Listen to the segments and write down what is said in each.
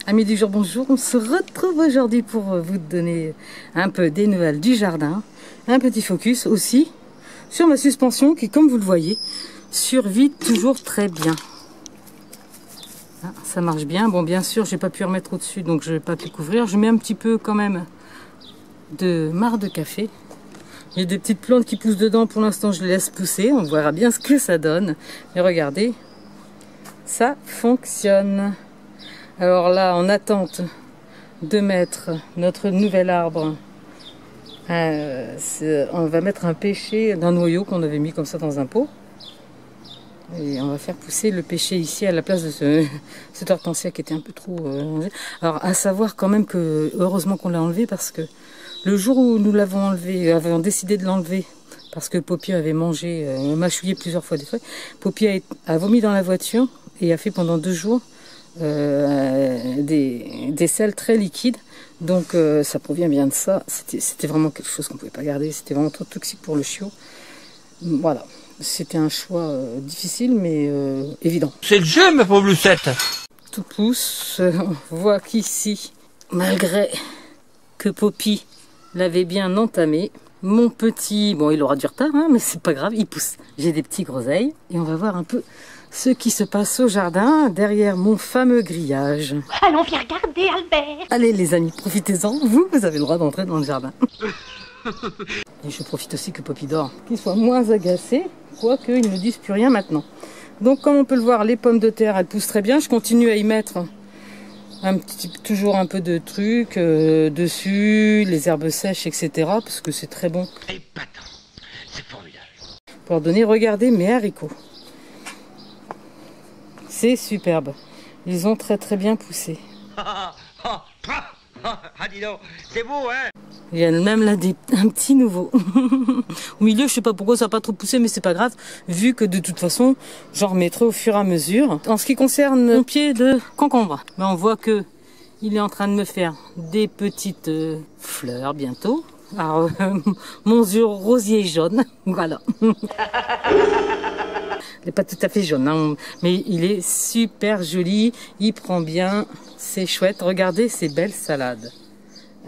Amis du jour, bonjour. On se retrouve aujourd'hui pour vous donner un peu des nouvelles du jardin. Un petit focus aussi sur ma suspension qui, comme vous le voyez, survit toujours très bien. Ah, ça marche bien. Bon, bien sûr, j'ai pas pu remettre au-dessus, donc je vais pas pu couvrir. Je mets un petit peu quand même de marc de café. Il y a des petites plantes qui poussent dedans. Pour l'instant, je les laisse pousser. On verra bien ce que ça donne. Et regardez, ça fonctionne. Alors là, en attente de mettre notre nouvel arbre, on va mettre un pêcher d'un noyau qu'on avait mis comme ça dans un pot. Et on va faire pousser le pêcher ici à la place de cette hortensia qui était un peu trop rangée. Alors à savoir quand même que heureusement qu'on l'a enlevé, parce que le jour où nous l'avons enlevé, avions décidé de l'enlever, parce que Poppy avait mangé, mâchouillé plusieurs fois des feuilles. Poppy a vomi dans la voiture et a fait pendant 2 jours des selles très liquides. Donc ça provient bien de ça. C'était vraiment quelque chose qu'on ne pouvait pas garder. C'était vraiment trop toxique pour le chiot. Voilà. C'était un choix difficile mais évident. C'est le jeu, ma pauvre Lucette. Tout pousse. On voit qu'ici, malgré que Poppy l'avait bien entamé, mon petit, bon il aura du retard, hein, mais c'est pas grave, il pousse. J'ai des petits groseilles et on va voir un peu ce qui se passe au jardin derrière mon fameux grillage. Allons viens regarder, Albert. Allez les amis, profitez-en, vous avez le droit d'entrer dans le jardin. Et je profite aussi que Poppy dort, qu'il soit moins agacé, quoique il ne dise plus rien maintenant. Donc comme on peut le voir, les pommes de terre, elles poussent très bien. Je continue à y mettre toujours un peu de trucs dessus, les herbes sèches, etc. Parce que c'est très bon. C'est formidable. Pour leur donner, regardez mes haricots. C'est superbe. Ils ont très bien poussé. Ah, dis donc, c'est beau, hein? Il y a même là un petit nouveau. Au milieu, je sais pas pourquoi ça n'a pas trop poussé, mais c'est pas grave, vu que de toute façon, j'en remettrai au fur et à mesure. En ce qui concerne mon pied de concombre, ben on voit que il est en train de me faire des petites fleurs bientôt. Alors, mon rosier jaune, voilà. Il n'est pas tout à fait jaune, hein, mais il est super joli, il prend bien, c'est chouette. Regardez ces belles salades.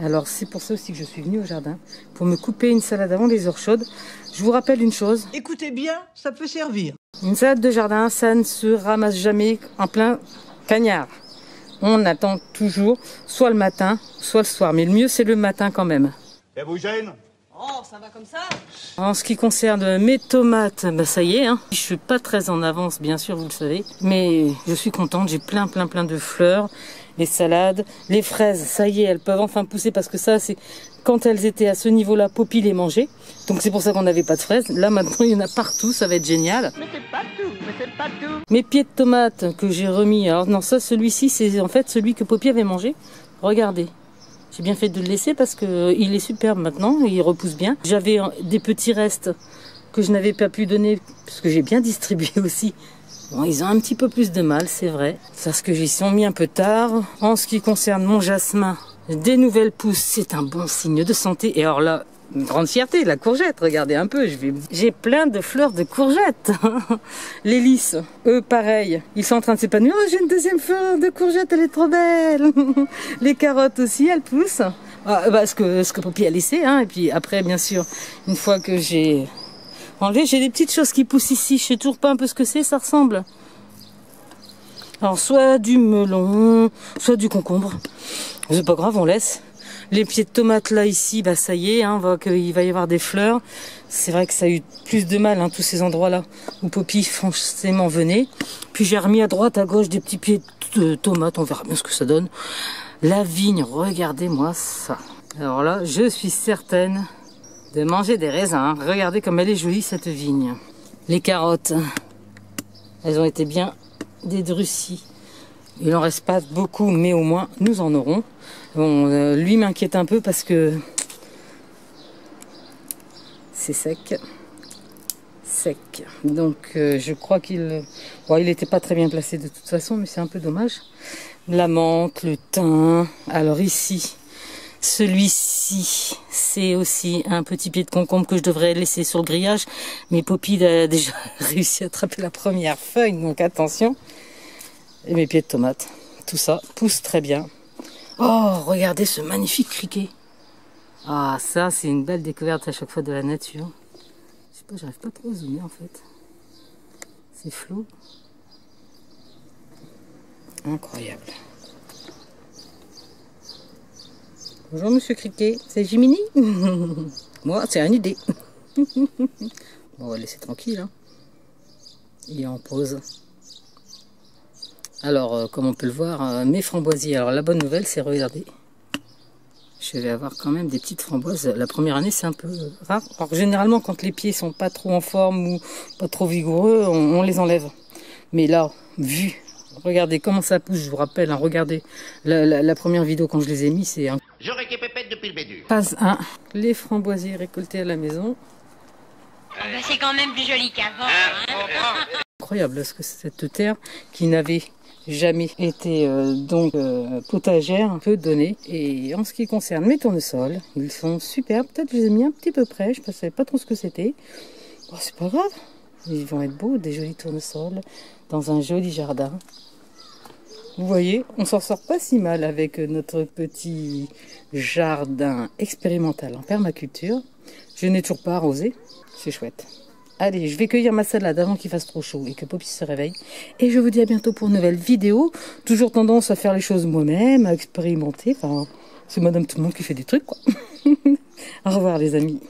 Alors c'est pour ça aussi que je suis venue au jardin, pour me couper une salade avant les heures chaudes. Je vous rappelle une chose. Écoutez bien, ça peut servir. Une salade de jardin, ça ne se ramasse jamais en plein cagnard. On attend toujours, soit le matin, soit le soir. Mais le mieux, c'est le matin quand même. Ça vous gêne? Oh, ça va comme ça? En ce qui concerne mes tomates, bah ça y est, hein. Je suis pas très en avance, bien sûr, vous le savez. Mais je suis contente, j'ai plein de fleurs. Les salades, les fraises, ça y est, elles peuvent enfin pousser, parce que ça, c'est quand elles étaient à ce niveau-là, Poppy les mangeait. Donc c'est pour ça qu'on n'avait pas de fraises. Là, maintenant, il y en a partout, ça va être génial. Mais c'est pas tout. Mes pieds de tomates que j'ai remis, alors non, ça, celui-ci, c'est en fait celui que Poppy avait mangé. Regardez. J'ai bien fait de le laisser parce que il est superbe maintenant, il repousse bien. J'avais des petits restes que je n'avais pas pu donner, parce que j'ai bien distribué aussi. Bon, ils ont un petit peu plus de mal, c'est vrai. Parce que j'y sont mis un peu tard. En ce qui concerne mon jasmin, des nouvelles pousses, c'est un bon signe de santé. Et alors là, une grande fierté, la courgette, regardez un peu, j'ai plein de fleurs de courgettes. Les lys, eux, pareil, ils sont en train de s'épanouir. Oh, j'ai une deuxième fleur de courgette, elle est trop belle. Les carottes aussi, elles poussent. Ah, ce que Poppy a laissé, hein. Et puis après, bien sûr, une fois que j'ai enlevé, j'ai des petites choses qui poussent ici. Je sais toujours pas un peu ce que c'est, ça ressemble. Alors, soit du melon, soit du concombre. C'est pas grave, on laisse. Les pieds de tomates là ici, bah ça y est, hein, on voit qu'il va y avoir des fleurs. C'est vrai que ça a eu plus de mal, hein, tous ces endroits là où Poppy forcément venait. Puis j'ai remis à droite, à gauche des petits pieds de tomates, on verra bien ce que ça donne. La vigne, regardez-moi ça. Alors là, je suis certaine de manger des raisins. Hein. Regardez comme elle est jolie cette vigne. Les carottes, elles ont été bien dédrucies. Il n'en reste pas beaucoup, mais au moins nous en aurons. Bon, lui m'inquiète un peu parce que c'est sec. Donc je crois qu'il n'était pas très bien placé de toute façon, mais c'est un peu dommage. La menthe, le thym. Alors ici, celui-ci, c'est aussi un petit pied de concombre que je devrais laisser sur le grillage. Mais Poppy a déjà réussi à attraper la première feuille, donc attention. Et mes pieds de tomates. tout ça pousse très bien. Oh, regardez ce magnifique criquet. Ah, ça, c'est une belle découverte à chaque fois de la nature. Je sais pas, j'arrive pas trop à zoomer en fait. C'est flou. Incroyable. Bonjour Monsieur Criquet, c'est Jiminy. Moi, c'est une idée. Bon, on va le laisser tranquille. Hein. Il est en pause. Alors, comme on peut le voir, mes framboisiers. Alors, la bonne nouvelle, c'est regardez. Je vais avoir quand même des petites framboises. La première année, c'est un peu rare. Alors, généralement, quand les pieds sont pas trop en forme ou pas trop vigoureux, on les enlève. Mais là, vu, regardez comment ça pousse. Je vous rappelle, hein, regardez la première vidéo quand je les ai mis, c'est un. J'aurais été pépette depuis le début. Phase 1. Les framboisiers récoltés à la maison. Oh, bah, c'est quand même plus joli qu'avant. Hein. Incroyable, parce que cette terre qui n'avait jamais été potagère peut donner. Et en ce qui concerne mes tournesols, ils sont superbes. Peut-être que je les ai mis un petit peu près, je ne savais pas trop ce que c'était. Oh, c'est pas grave, ils vont être beaux, des jolis tournesols dans un joli jardin. Vous voyez, on s'en sort pas si mal avec notre petit jardin expérimental en permaculture. Je n'ai toujours pas arrosé, c'est chouette. Allez, je vais cueillir ma salade avant qu'il fasse trop chaud et que Poppy se réveille. Et je vous dis à bientôt pour une nouvelle vidéo. Toujours tendance à faire les choses moi-même, à expérimenter. Enfin, c'est Madame Tout le Monde qui fait des trucs, quoi. Au revoir les amis.